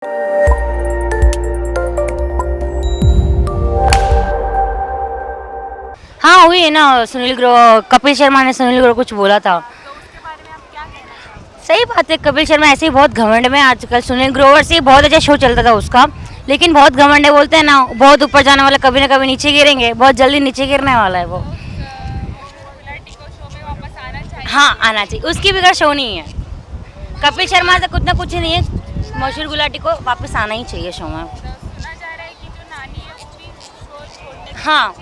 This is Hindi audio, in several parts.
हाँ हुई है ना। कपिल शर्मा ने सुनील ग्रोवर कुछ बोला था। सही बात है, कपिल शर्मा ऐसे ही बहुत घमंड में आजकल। सुनील ग्रोवर से ही बहुत अच्छा शो चलता था उसका, लेकिन बहुत घमंड है, बोलते हैं ना बहुत ऊपर जाने वाला कभी ना कभी नीचे गिरेंगे, बहुत जल्दी नीचे गिरने वाला है वो। हाँ आना चाहिए, उसकी बगैर शो नहीं है। कपिल शर्मा से कुछ ना कुछ नहीं है, मशहूर गुलाटी को वापस आना ही चाहिए शो में। हाँ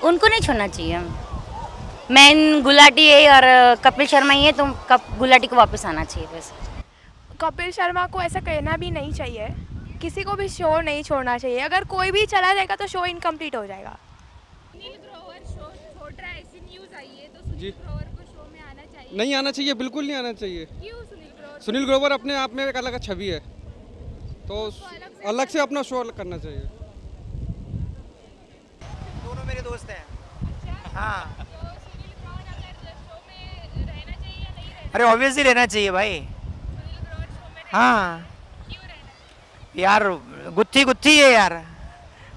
उनको नहीं छोड़ना चाहिए। मेन गुलाटी है और कपिल शर्मा ही है, तो गुलाटी को वापस आना चाहिए बस। कपिल शर्मा को ऐसा कहना भी नहीं चाहिए, किसी को भी शो नहीं छोड़ना चाहिए। अगर कोई भी चला जाएगा तो शो इनकम्प्लीट हो जाएगा। सुनील ग्रोवर शो छोड़ रहा है, ऐसी न्यूज़ आई है, तो सुनील जी ग्रोवर को शो में आना चाहिए? नहीं आना चाहिए, बिल्कुल नहीं आना चाहिए। क्यों? सुनील ग्रोवर अपने आप में एक अलग छवि है, तो अलग से अपना शो करना चाहिए। दोनों मेरे दोस्त हैं। हाँ, तो सुनील ग्रोवर अगर शो में रहना चाहिए या नहीं रहना? अरे ऑब्वियसली रहना चाहिए भाई। सुनील ग्रोवर शो में हाँ क्यों रहना? यार, गुत्थी गुत्थी है यार,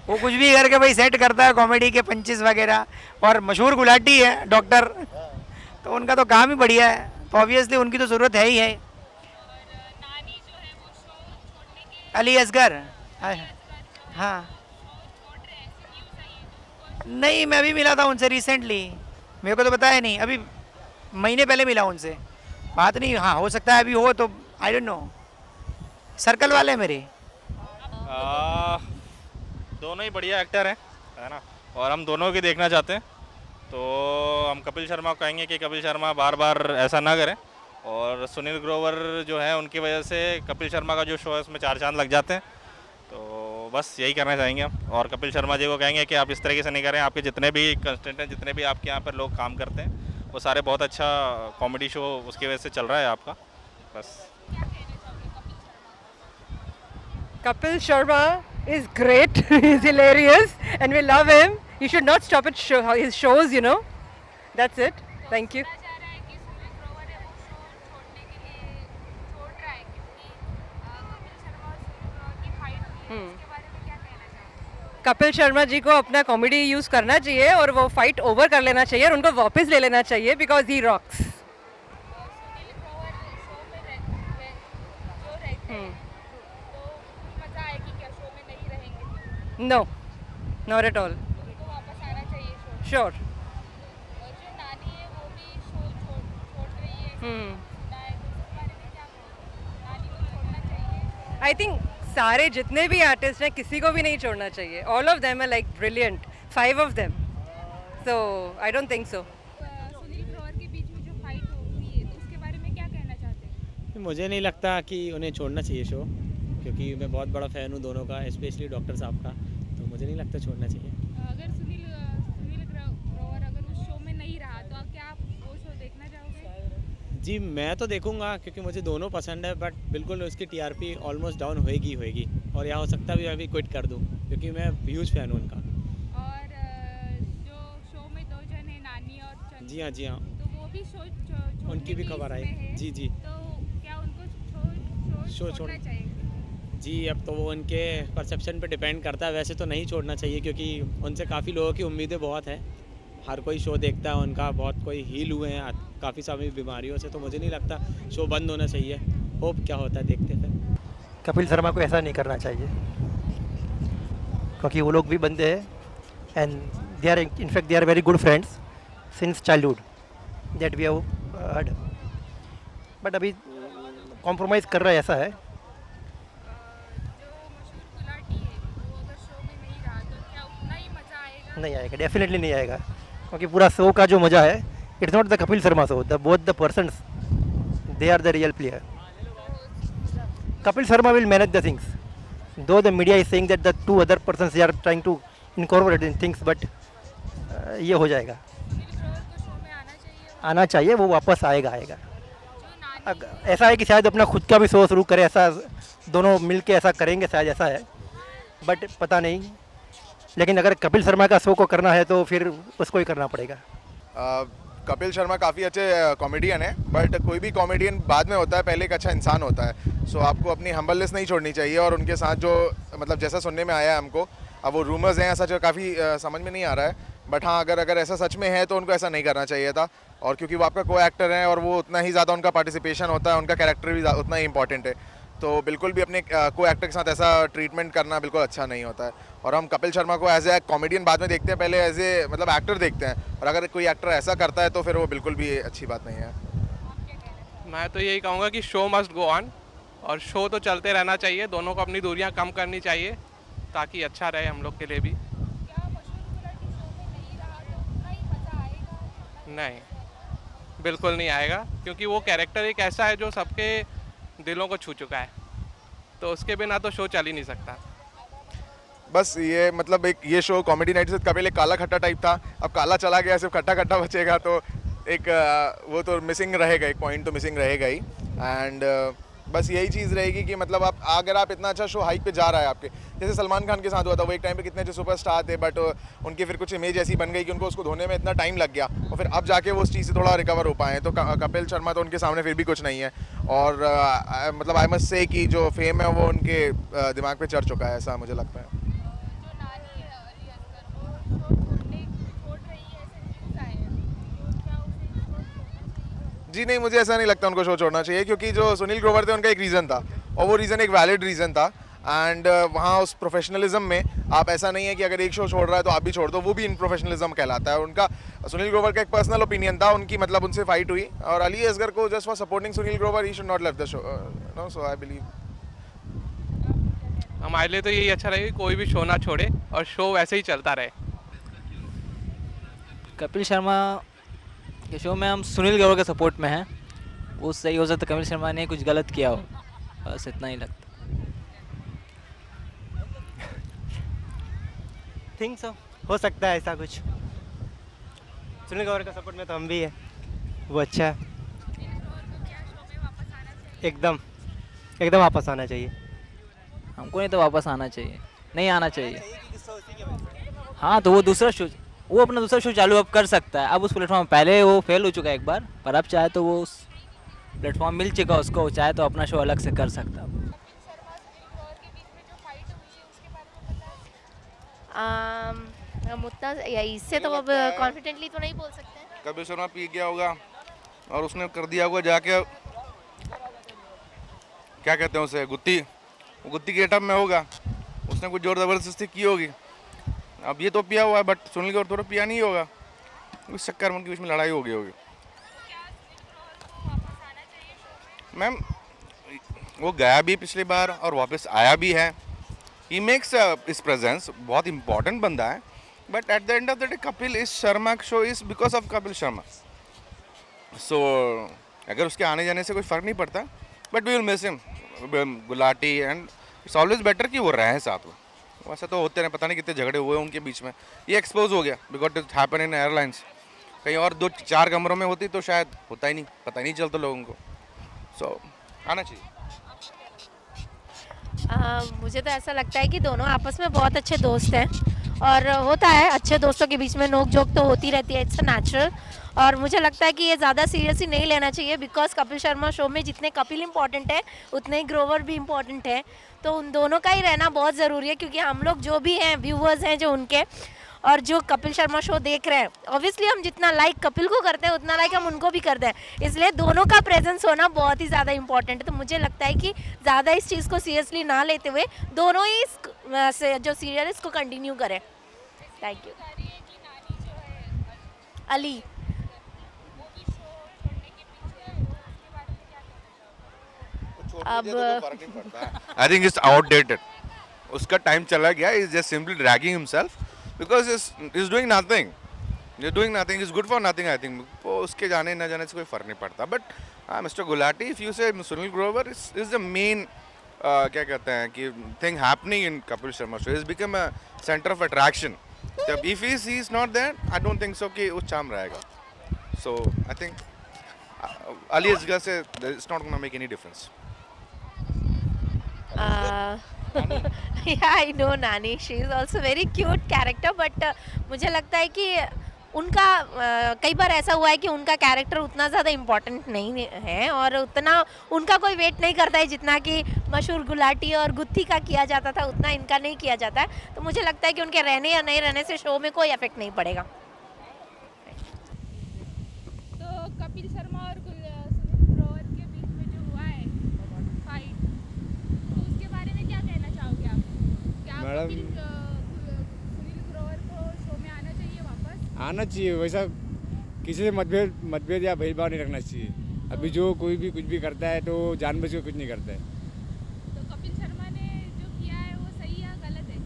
वो कुछ भी करके भाई सेट करता है कॉमेडी के पंचेस वगैरह। और मशहूर गुलाटी है डॉक्टर, तो उनका तो काम ही बढ़िया है, तो ऑब्वियसली उनकी तो ज़रूरत है ही है। नानी जो है वो शो छोड़ने के अली असगर, हाँ हाँ। छोड़ रहे हैं, ऐसी न्यूज़ आई है, तो नहीं, मैं भी मिला था उनसे रिसेंटली, मेरे को तो पता है नहीं, अभी महीने पहले मिला उनसे, बात नहीं। हाँ हो सकता है अभी हो, तो आई डोंट नो, सर्कल वाले मेरे। दोनों ही बढ़िया एक्टर हैं, है ना, और हम दोनों की देखना चाहते हैं। तो हम कपिल शर्मा को कहेंगे कि कपिल शर्मा बार बार ऐसा ना करें, और सुनील ग्रोवर जो है उनकी वजह से कपिल शर्मा का जो शो है उसमें चार चांद लग जाते हैं। तो बस यही करना चाहेंगे हम, और कपिल शर्मा जी को कहेंगे कि आप इस तरीके से नहीं करें। आपके जितने भी कंस्टेंट हैं, जितने भी आपके यहाँ पर लोग काम करते हैं, वो सारे बहुत अच्छा कॉमेडी शो उसकी वजह से चल रहा है आपका। बस Kapil Sharma is great. He's hilarious and we love him. You should not stop at his shows, you know. That's it. Thank you. सुना जा रहा है कि सुनील ग्रोवर है वो शो छोड़ने के लिए छोड़ रहा है, क्योंकि कपिल शर्मा और सुनील ग्रोवर की फाइट हुई है। इसके बारे में क्या कहना चाहेंगे? कपिल शर्मा जी को अपना कॉमेडी यूज़ करना चाहिए और वो फाइट ओवर कर लेना चाहिए और उनको वापस ले लेना चाहिए because he rocks. Sunil Grover show में जो रहते हैं, तो मज़ा आएगी क्या? शो में नहीं रहेंगे No, not at all. तो वापस आना चाहिए शो। Sure. और जो नानी है वो भी शो छोड़ रही है, सुना है, तो उसके बारे में क्या कहोगे? नानी को छोड़ना चाहिए? I think सारे जितने भी आर्टिस्ट हैं किसी को भी नहीं छोड़ना चाहिए. All of them are like brilliant. 5 of them. So I don't think so. Sunil Grover के बीच में जो फाइट हुई है, तो उसके बारे में क्या कहना चाहते हैं? मुझे नहीं लगता कि उन्हें छोड़ना चाहिए शो, क्योंकि मैं बहुत बड़ा फ़ैन हूँ दोनों का, स्पेशली डॉक्टर साहब का, तो मुझे नहीं लगता छोड़ना चाहिए। अगर सुनील ग्रोवर अगर उस शो में नहीं रहा, तो क्या आप वो शो देखना चाहोगे? जी मैं तो देखूंगा, क्योंकि मुझे दोनों पसंद है, बट बिल्कुल उसकी टीआरपी ऑलमोस्ट डाउन होएगी, और यहाँ हो सकता भी मैं भी क्विट कर दूँ, क्योंकि मैं ह्यूज फ़ैन हूँ उनका। और जो शो में दो जन है, नानी और चंदू, जी हाँ, तो वो भी शो छोड़ने उनकी भी की खबर आई। इसमें है, जी तो क्या उनको शो शो छोड़ना चाहिए? जी अब तो वो उनके परसेप्शन पे डिपेंड करता है, वैसे तो नहीं छोड़ना चाहिए, क्योंकि उनसे काफ़ी लोगों की उम्मीदें बहुत हैं, हर कोई शो देखता है उनका, बहुत कोई हील हुए हैं काफ़ी सारी बीमारियों से, तो मुझे नहीं लगता शो बंद होना चाहिए। होप क्या होता है, देखते फिर। कपिल शर्मा को ऐसा नहीं करना चाहिए, क्योंकि वो लोग भी बंदे हैं and they are in fact they are very good friends since childhood that we have heard, but अभी कॉम्प्रोमाइज़ कर रहा है, ऐसा है। जो मशहूर गुलाटी है वो अगर शो में नहीं रहा, तो क्या उतना ही मज़ा आएगा? नहीं आएगा, डेफिनेटली नहीं आएगा, क्योंकि पूरा शो का जो मज़ा है, it's not the Kapil Sharma show, the both the persons they are the real player. Kapil Sharma will manage the things, though the media is saying that the two other persons they are trying to incorporate in things, but ये हो जाएगा, सुनील ग्रोवर को शो में आना चाहिए? आना चाहिए, वो वापस आएगा. जो नानी ऐसा है कि शायद अपना खुद का भी शो शुरू करे, ऐसा दोनों मिल के ऐसा करेंगे शायद, ऐसा है, बट पता नहीं. लेकिन अगर कपिल शर्मा का शो को करना है तो फिर उसको ही करना पड़ेगा. कपिल शर्मा काफ़ी अच्छे कॉमेडियन है, बट कोई भी कॉमेडियन बाद में होता है, पहले एक अच्छा इंसान होता है। सो आपको अपनी हम्बलनेस नहीं छोड़नी चाहिए। और उनके साथ जो मतलब जैसा सुनने में आया है हमको, अब वो रूमर्स हैं, ऐसा काफ़ी समझ में नहीं आ रहा है, बट हाँ अगर ऐसा सच में है तो उनको ऐसा नहीं करना चाहिए था। और क्योंकि वो आपका को एक्टर हैं और वो उतना ही ज़्यादा उनका पार्टिसिपेशन होता है, उनका कैरेक्टर भी उतना ही इंपॉर्टेंट है, तो बिल्कुल भी अपने को एक्टर के साथ ऐसा ट्रीटमेंट करना बिल्कुल अच्छा नहीं होता है। और हम कपिल शर्मा को एज ए कॉमेडियन बाद में देखते हैं, पहले एज ए मतलब एक्टर देखते हैं, और अगर कोई एक्टर ऐसा करता है तो फिर वो बिल्कुल भी अच्छी बात नहीं है। मैं तो यही कहूँगा कि शो मस्ट गो ऑन, और शो तो चलते रहना चाहिए, दोनों को अपनी दूरियां कम करनी चाहिए ताकि अच्छा रहे हम लोग के लिए भी। नहीं, बिल्कुल नहीं आएगा, क्योंकि वो कैरेक्टर एक ऐसा है जो सबके दिलों को छू चुका है, तो उसके बिना तो शो चल ही नहीं सकता। बस ये मतलब एक ये शो कॉमेडी नाइट से कपिल एक काला खट्टा टाइप था, अब काला चला गया, सिर्फ खट्टा खट्टा बचेगा, तो एक वो तो मिसिंग रहेगा, एक पॉइंट तो मिसिंग रहेगा ही। एंड बस यही चीज़ रहेगी कि मतलब आप अगर आप इतना अच्छा शो हाइक पे जा रहा है आपके, जैसे सलमान खान के साथ हुआ था, वो एक टाइम पे कितने अच्छे सुपरस्टार थे, बट उनकी फिर कुछ इमेज ऐसी बन गई कि उनको उसको धोने में इतना टाइम लग गया, और फिर अब जाके वो उस चीज़ से थोड़ा रिकवर हो पाए। तो कपिल शर्मा तो उनके सामने फिर भी कुछ नहीं है, और मतलब आई मस्ट से कि जो फेम है वो उनके दिमाग पे चढ़ चुका है, ऐसा मुझे लगता है। जी नहीं, मुझे ऐसा नहीं लगता उनको शो छोड़ना चाहिए, क्योंकि जो सुनील ग्रोवर थे उनका एक रीज़न था, और वो रीज़न एक वैलिड रीज़न था। एंड वहाँ उस प्रोफेशनलिज्म में आप ऐसा नहीं है कि अगर एक शो छोड़ रहा है तो आप भी छोड़ दो, वो भी इन प्रोफेशनलिज्म कहलाता है। उनका सुनील ग्रोवर का एक पर्सनल ओपिनियन था, उनकी मतलब उनसे फाइट हुई, और अली असगर को just for supporting Sunil Grover he should not leave the show, no, so I believe. हमारे लिए तो यही अच्छा रहेगा कि कोई भी शो ना छोड़े और शो वैसे ही चलता रहे। कपिल शर्मा के शो में हम सुनील ग्रोवर के सपोर्ट में हैं, वो सही हो सकता है कपिल शर्मा ने कुछ गलत किया हो, बस इतना ही लगता। थिंक सो, हो सकता है ऐसा कुछ। सुनील ग्रोवर का सपोर्ट में तो हम भी है, वो अच्छा है, एकदम एकदम वापस आना चाहिए। हमको नहीं तो वापस आना चाहिए, नहीं आना चाहिए। हाँ तो वो दूसरा शो, वो अपना दूसरा शो चालू अब कर सकता है, अब उस प्लेटफॉर्म, पहले वो फेल हो चुका है एक बार, पर अब चाहे तो वो उस प्लेटफॉर्म मिल चुका उसको, चाहे तो अपना शो अलग से कर सकता है। हम उतना इससे तो अब कॉन्फिडेंटली तो नहीं बोल सकते हैं। कपिल शर्मा पी गया होगा और उसने कर दिया होगा जाके, क्या कहते हैं उसे, गुत्ती, वो गुत्ती के टप में होगा, उसने कुछ जोर ज़बरदस्ती की होगी। अब ये तो पिया हुआ है, बट सुनील ग्रोवर थोड़ा पिया नहीं होगा, उस चक्कर में उनके बीच में लड़ाई हो गई होगी। मैम वो गया भी पिछली बार और वापस आया भी है, ही मेक्स इस प्रेजेंस, बहुत इंपॉर्टेंट बंदा है, but at the end of the day Kapil is Sharma show is because of Kapil Sharma. So अगर उसके आने जाने से कोई फ़र्क नहीं पड़ता, but we will miss him, Gulati, and it's always better कि वो रहें साथ में। वैसे तो होते रहे, पता नहीं कितने झगड़े हुए उनके बीच में, ये एक्सपोज हो गया because it happen in airlines. कहीं और 2-4 कमरों में होती तो शायद होता ही नहीं, पता ही नहीं चलता लोगों को। सो आना चाहिए। मुझे तो ऐसा लगता है कि दोनों आपस में बहुत अच्छे दोस्त हैं, और होता है अच्छे दोस्तों के बीच में नोक झोंक तो होती रहती है, इट्स नेचुरल। और मुझे लगता है कि ये ज़्यादा सीरियसली नहीं लेना चाहिए, बिकॉज कपिल शर्मा शो में जितने कपिल इम्पॉर्टेंट है उतने ही ग्रोवर भी इम्पॉर्टेंट है, तो उन दोनों का ही रहना बहुत ज़रूरी है, क्योंकि हम लोग जो भी हैं व्यूवर्स हैं जो उनके, और जो कपिल शर्मा शो देख रहे हैं, ऑब्वियसली हम जितना लाइक कपिल को करते हैं उतना लाइक हम उनको भी करते हैं, इसलिए दोनों का प्रेजेंस होना बहुत ही ज़्यादा इंपॉर्टेंट है। तो मुझे लगता है कि ज़्यादा इस चीज़ को सीरियसली ना लेते हुए दोनों ही जो सीरियल इसको कंटिन्यू करें। Thank you. अली अब आई थिंक इट्स आउटडेटेड, उसका टाइम चला गया, is just simply dragging himself because is doing nothing, is good for nothing. I think वो उसके जाने न जाने से कोई फर्क नहीं पड़ता, but mister Gulati, if you say Sunil Grover is the main क्या कहते हैं कि thing happening in Kapil Sharma show, is become a centre of attraction. If he is not there, I don't think so कि उस चाम रहेगा। So I think Ali Asgar से it's not gonna make any difference. yeah, I know Nani. She is also very cute character, but मुझे लगता है कि उनका कई बार ऐसा हुआ है कि उनका कैरेक्टर उतना ज़्यादा इम्पोर्टेंट नहीं है और उतना उनका कोई वेट नहीं करता है जितना कि मशहूर गुलाटी और गुत्थी का किया जाता था, उतना इनका नहीं किया जाता है। तो मुझे लगता है कि उनके रहने या नहीं रहने से शो में कोई इफेक्ट नहीं पड़ेगा। तो कपिल शर्मा और सुनील ग्रोवर के बीच में जो हुआ है फाइट, तो उसके बारे में क्या कहना चाहोगे आप? क्या मैडम, सुनील ग्रोवर को शो में आना चाहिए वापस? आना चाहिए। वैसा किसी से मतभेद या भेदभाव नहीं रखना चाहिए। अभी जो कोई भी कुछ भी करता है तो जानबूझ के कुछ नहीं करता है। तो कपिल शर्मा ने जो किया है वो सही या गलत है?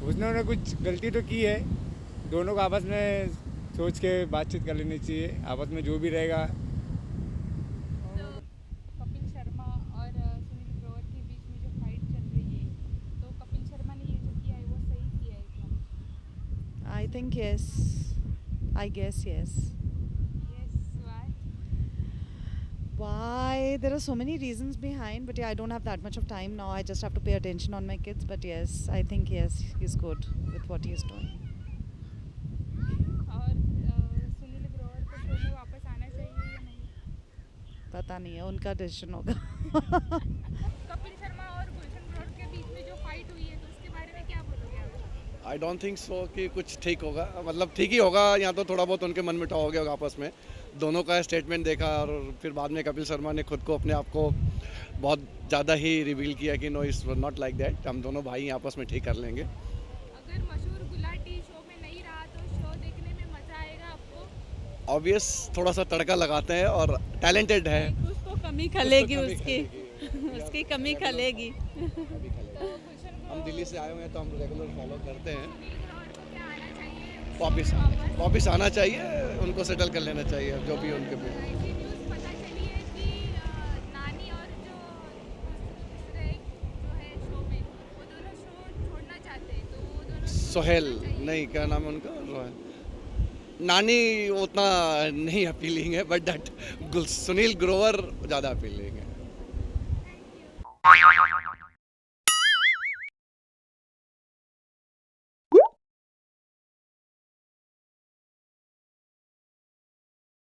उसने कुछ गलती तो की है, दोनों को आपस में सोच के बातचीत कर लेनी चाहिए, आपस में जो भी रहेगा। तो कपिल शर्मा और सुनील ग्रोवर के बीच में जो फाइट चल रही है, तो कपिल शर्मा ने ये जो किया है वो सही किया है क्या? I think yes. I guess yes. Yes, why? Why? There are so many reasons behind, but yeah, I don't have that much of time now. I just have to pay attention on my kids. But yes, I think yes, he's good with what he is doing. और सुनील ग्रोवर को शो में वापस आना चाहिए या नहीं? पता नहीं है, उनका डिसीजन होगा। कपिल शर्मा और गुलशन ग्रोवर के बीच में जो फाइट हुई है, तो उसके बारे में क्या बोलोगे आप? आई डोंट थिंक सो कि कुछ ठीक होगा, मतलब ठीक ही होगा, या तो थोड़ा बहुत उनके मन मुटाव हो गया होगा आपस में। दोनों का स्टेटमेंट देखा और फिर बाद में कपिल शर्मा ने खुद को अपने आप को बहुत ज़्यादा ही रिवील किया कि no it's not like that, हम दोनों भाई आपस में ठीक कर लेंगे। अगर मशहूर गुलाटी शो में नहीं रहा तो शो देखने में मज़ा आएगा आपको? ऑब्वियस थोड़ा सा तड़का लगाते हैं और टैलेंटेड है। उसको कमी खलेगी उसकी उसकी कमी खलेगी। हम दिल्ली से आए हुए हैं तो हम रेगुलर फॉलो करते हैं। क्या आना चाहिए? वापस आना चाहिए, उनको सेटल कर लेना चाहिए जो भी उनके भी। ऐसी न्यूज़ पता चली है कि नानी और जो दूसरे जो है शो में, वो दोनों शो छोड़ना चाहते हैं, तो वो दोनों सोहेल नहीं, क्या नाम है उनका, नानी उतना नहीं अपीलिंग है, बट दैट सुनील ग्रोवर ज़्यादा अपीलिंग है।